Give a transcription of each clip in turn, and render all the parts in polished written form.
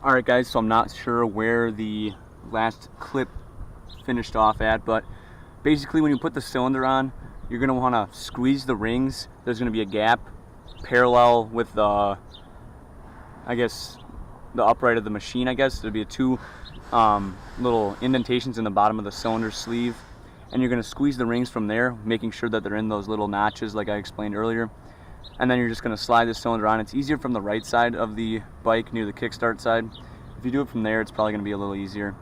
Alright guys, so I'm not sure where the last clip finished off at, but basically when you put the cylinder on, you're going to want to squeeze the rings. There's going to be a gap parallel with the, I guess, the upright of the machine, I guess. There'll be two little indentations in the bottom of the cylinder sleeve, and you're going to squeeze the rings from there, making sure that they're in those little notches like I explained earlier. And then you're just going to slide the cylinder on. It's easier from the right side of the bike near the kickstart side. If you do it from there, it's probably going to be a little easier.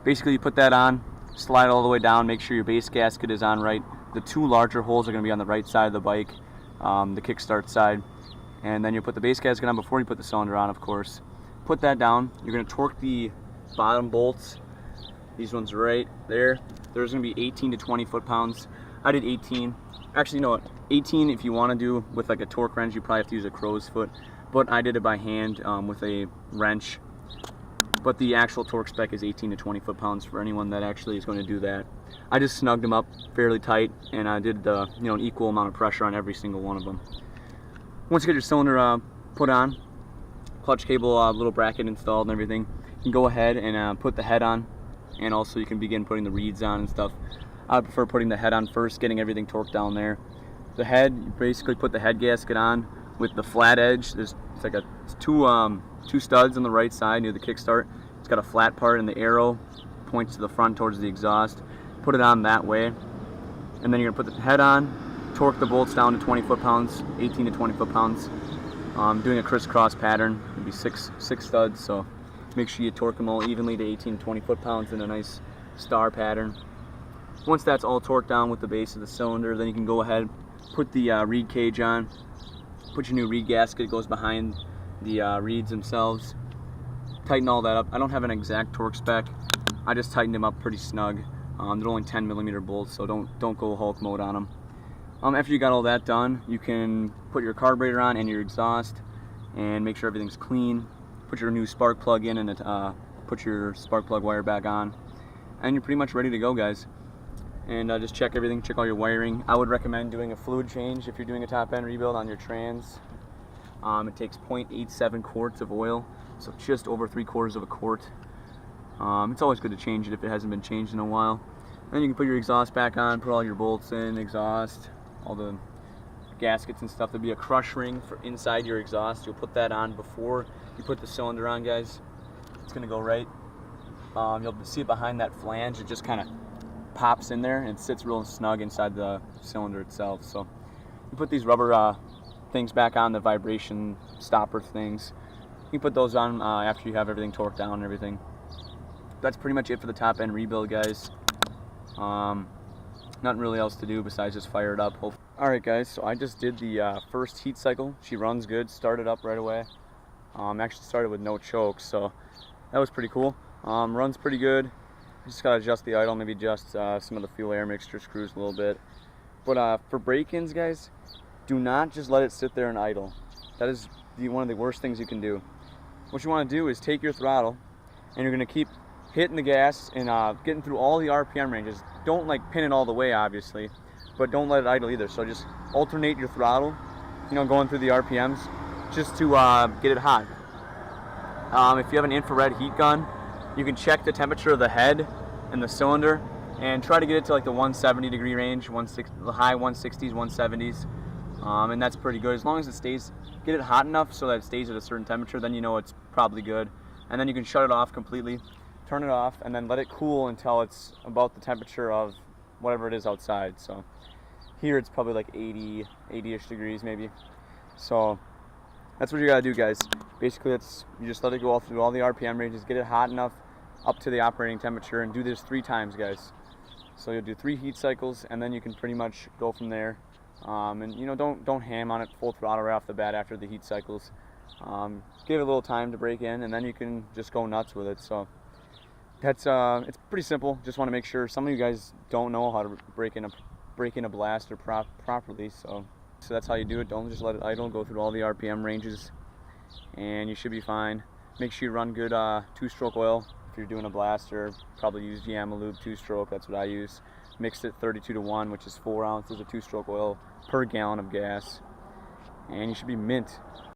Basically, you put that on, slide all the way down, make sure your base gasket is on right. The two larger holes are going to be on the right side of the bike, the kickstart side. And then you put the base gasket on before you put the cylinder on, of course. Put that down. You're going to torque the bottom bolts. These ones right there. There's going to be 18 to 20 foot-pounds. I did 18. Actually, no, 18 if you want to do with like a torque wrench, you probably have to use a crow's foot. But I did it by hand with a wrench. But the actual torque spec is 18 to 20 foot-pounds for anyone that actually is going to do that. I just snugged them up fairly tight, and I did an equal amount of pressure on every single one of them. Once you get your cylinder put on, clutch cable, little bracket installed and everything, you can go ahead and put the head on, and also you can begin putting the reeds on and stuff. I prefer putting the head on first, getting everything torqued down there. The head, you basically put the head gasket on with the flat edge. It's like two studs on the right side near the kickstart. It's got a flat part, and the arrow points to the front towards the exhaust. Put it on that way, and then you're gonna put the head on, torque the bolts down to 20 foot-pounds, 18 to 20 foot-pounds. Doing a crisscross pattern, it'll be six studs, so make sure you torque them all evenly to 18 to 20 foot-pounds in a nice star pattern. Once that's all torqued down with the base of the cylinder, then you can go ahead, put the reed cage on, put your new reed gasket, it goes behind the reeds themselves. Tighten all that up. I don't have an exact torque spec. I just tightened them up pretty snug. They're only 10mm bolts, so don't go Hulk mode on them. After you got all that done, you can put your carburetor on and your exhaust and make sure everything's clean. Put your new spark plug in and put your spark plug wire back on. And you're pretty much ready to go, guys. And just check everything, check all your wiring. I would recommend doing a fluid change if you're doing a top end rebuild on your trans. It takes 0.87 quarts of oil, so just over 3/4 of a quart. It's always good to change it if it hasn't been changed in a while. Then you can put your exhaust back on, put all your bolts in, exhaust, all the gaskets and stuff. There'll be a crush ring for inside your exhaust. You'll put that on before you put the cylinder on, guys. It's gonna go right. You'll see it behind that flange. It just kind of pops in there and it sits real snug inside the cylinder itself. So you put these rubber things back on, the vibration stopper things. You can put those on after you have everything torqued down and everything. That's pretty much it for the top end rebuild, guys. Nothing really else to do besides just fire it up. Alright guys, so I just did the first heat cycle. She runs good, started up right away. Actually started with no choke, so that was pretty cool. Runs pretty good. Just gotta adjust the idle, maybe adjust some of the fuel air mixture screws a little bit. But for break-ins, guys, do not just let it sit there and idle. That is one of the worst things you can do. What you want to do is take your throttle, and you're gonna keep hitting the gas and getting through all the RPM ranges. Don't like pin it all the way, obviously, but don't let it idle either. So just alternate your throttle, going through the RPMs, just to get it hot. If you have an infrared heat gun, you can check the temperature of the head and the cylinder and try to get it to like the 170-degree range, the high 160s, 170s, and that's pretty good. As long as it stays, get it hot enough so that it stays at a certain temperature, then you know it's probably good. And then you can shut it off completely, turn it off, and then let it cool until it's about the temperature of whatever it is outside. So here it's probably like 80-ish degrees maybe. So that's what you gotta do, guys. Basically, you just let it go all through all the RPM ranges, get it hot enough up to the operating temperature, and do this 3 times, guys. So you'll do 3 heat cycles, and then you can pretty much go from there. And don't ham on it full throttle right off the bat after the heat cycles. Give it a little time to break in, and then you can just go nuts with it. So that's it's pretty simple. Just want to make sure some of you guys don't know how to break in a blaster properly. So that's how you do it. Don't just let it idle. Go through all the RPM ranges, and you should be fine. Make sure you run good 2-stroke oil. If you're doing a blaster, probably use Yamaha 2-stroke. That's what I use. Mixed it 32-to-1, which is 4 ounces of 2-stroke oil per gallon of gas, and you should be mint.